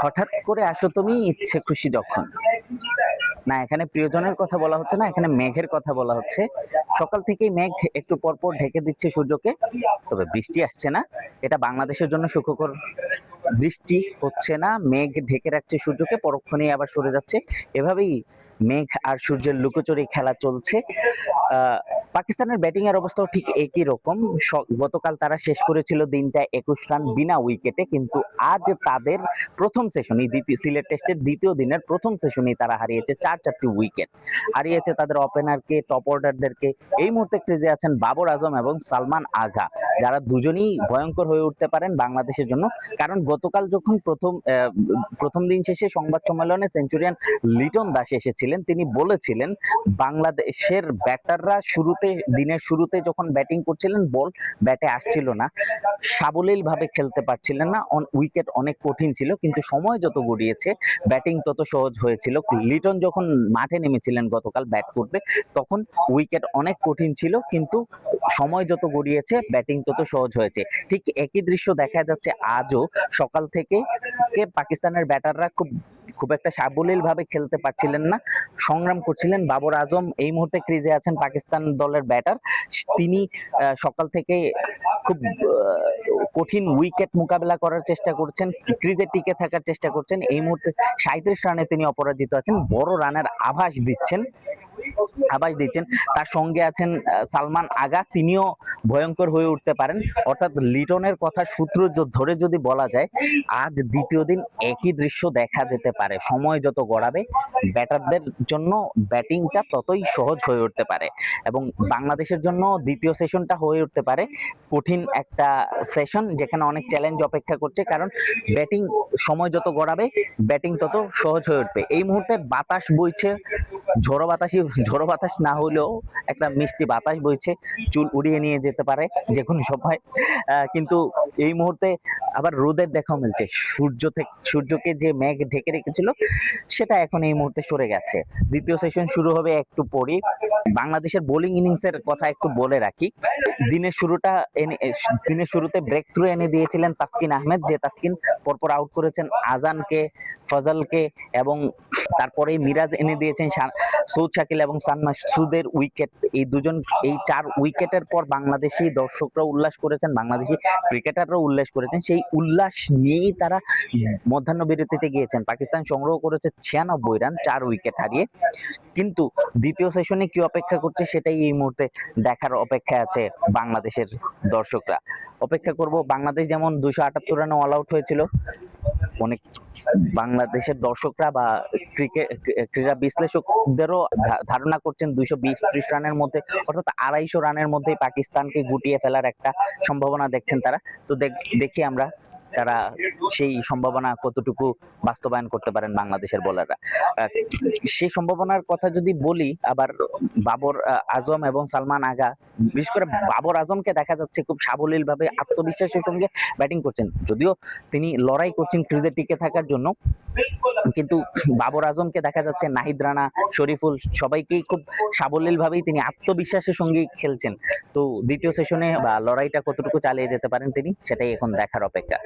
হঠাৎ করে আসো তুমি ইচ্ছে খুশি যখন। না, এখানে প্রিয়জনের কথা বলা হচ্ছে না, এখানে মেঘের কথা বলা হচ্ছে। সকাল থেকেই মেঘ একটু পর পর ঢেকে দিচ্ছে সূর্যকে, তবে বৃষ্টি আসছে না। এটা বাংলাদেশের জন্য সুখকর। বৃষ্টি হচ্ছে না, মেঘ ঢেকে রাখছে সূর্যকে, পরক্ষণেই আবার সরে যাচ্ছে। এভাবেই মেঘ আর সূর্যের লুকোচুরি খেলা চলছে। আহ, পাকিস্তানের ব্যাটিং এর অবস্থাও ঠিক একই রকম। গতকাল তারা শেষ করেছিল দিনটা 21 রান বিনা উইকেটে, কিন্তু আজ তাদের প্রথম সেশনই, সিলেট টেস্টের দ্বিতীয় দিনের প্রথম সেশনই তারা হারিয়েছে 4টি উইকেট। হারিয়েছে তাদের ওপেনারকে, টপ অর্ডারদেরকে। এই মুহূর্তে ক্রিজে আছেন বাবর আজম এবং সালমান আগা, যারা দুজনেই ভয়ঙ্কর হয়ে উঠতে পারেন বাংলাদেশের জন্য। কারণ গতকাল যখন প্রথম দিন শেষে সংবাদ সম্মেলনে সেঞ্চুরিয়ান লিটন দাস এসেছিলেন, তিনি বলেছিলেন বাংলাদেশের ব্যাটাররা দিনের শুরুতে যখন ব্যাটিং করছিলেন, বল ব্যাটে আসছিল না, সাবলীল ভাবে খেলতে পারছিলেন না, উইকেট অনেক কঠিন ছিল। কিন্তু সময় যত গড়িয়েছে ব্যাটিং তত সহজ হয়েছিল। লিটন যখন মাঠে নেমেছিলেন গতকাল ব্যাট করতে, তখন উইকেট অনেক কঠিন ছিল, কিন্তু সময় যত গড়িয়েছে ব্যাটিং তত সহজ হয়েছে। ঠিক একই দৃশ্য দেখা যাচ্ছে আজও। সকাল থেকে পাকিস্তানের ব্যাটাররা খুব একটা সাবলীল ভাবে খেলতে পারছিলেন না, সংগ্রাম করছিলেন। বাবর আজম এই মুহূর্তে ক্রিজে আছেন, পাকিস্তান দলের ব্যাটার। তিনি সকাল থেকে খুব কঠিন উইকেট মোকাবেলা করার চেষ্টা করছেন, ক্রিজে টিকে থাকার চেষ্টা করছেন। এই মুহূর্তে 37 রানে তিনি অপরাজিত আছেন, বড় রানের আভাস দিচ্ছেন। তার সঙ্গে আছেন সালমান আগা, তিনিও ভয়ঙ্কর হয়ে উঠতে পারেন। অর্থাৎ লিটনের কথা সূত্র ধরে যদি বলা যায়, আজ দ্বিতীয় দিন একই দৃশ্য দেখা যেতে পারে। সময় যত গড়াবে ব্যাটারদের জন্য ব্যাটিংটা ততই সহজ হয়ে উঠতে পারে, এবং বাংলাদেশের জন্য দ্বিতীয় সেশনটা হয়ে উঠতে পারে কঠিন একটা সেশন, যেখানে অনেক চ্যালেঞ্জ অপেক্ষা করছে। কারণ ব্যাটিং সময় যত গড়াবে ব্যাটিং তত সহজ হয়ে উঠবে। এই মুহূর্তে বাতাস বইছে, ঝড়ো বাতাস না হলেও একটা মিষ্টি বাতাস বইছে, চুল উড়িয়ে নিয়ে যেতে পারে যে কোনো সময়। কিন্তু এই মুহূর্তে আবার রোদের দেখাও মিলছে। সূর্যকে যে মেঘ ঢেকে রেখেছিল, সেটা এখন এই মুহূর্তে সরে গেছে। দ্বিতীয় সেশন শুরু হবে একটু পরেই। বাংলাদেশের বোলিং ইনিংসের কথা একটু বলে রাখি। দিনের শুরুতে ব্রেক থ্রু এনে দিয়েছিলেন তাসকিন আহমেদ, যে তাসকিন পরপর আউট করেছেন আজানকে, ফজলকে, এবং তারপরে মিরাজ এনে দিয়েছেন সৌদ শাকিল এবং সান মাসুদের উইকেট। এই 4 উইকেটের পর বাংলাদেশি দর্শকরা উল্লাস করেছেন, বাংলাদেশি ক্রিকেটাররা উল্লাস করেছেন। সেই উল্লাস নিয়েই তারা মধ্যাহ্ন বিরতিতে গিয়েছেন। পাকিস্তান সংগ্রহ করেছে 96 রান 4 উইকেট হারিয়ে। কিন্তু দ্বিতীয় সেশনে কি অপেক্ষা করছে সেটাই এই মুহূর্তে দেখার অপেক্ষায় আছে বাংলাদেশের দর্শকরা। অপেক্ষা করব। বাংলাদেশ যেমন 278 রানে অল আউট হয়েছিল, অনেক বাংলাদেশের দর্শকরা বা ক্রীড়া বিশ্লেষকদেরও ধারণা করছেন 220-30 রানের মধ্যে, অর্থাৎ 250 রানের মধ্যেই পাকিস্তানকে গুটিয়ে ফেলার একটা সম্ভাবনা দেখছেন তারা। তো দেখি আমরা তারা সেই সম্ভাবনা কতটুকু বাস্তবায়ন করতে পারেন বাংলাদেশের বোলাররা। সেই সম্ভাবনার কথা যদি বলি, আবার বাবর আজম এবং সালমান আগা, বিশেষ করে বাবর আজমকে দেখা যাচ্ছে খুব সাবলীল ভাবে আত্মবিশ্বাসের সঙ্গে ব্যাটিং করছেন। যদিও তিনি লড়াই করছেন ক্রিজে টিকে থাকার জন্য, কিন্তু বাবর আজমকে দেখা যাচ্ছে নাহিদ রানা, শরীফুল, সবাইকেই খুব সাবলীল ভাবেই তিনি আত্মবিশ্বাসের সঙ্গে খেলছেন। তো দ্বিতীয় সেশনে বা লড়াইটা কতটুকু চালিয়ে যেতে পারেন তিনি, সেটাই এখন দেখার অপেক্ষা।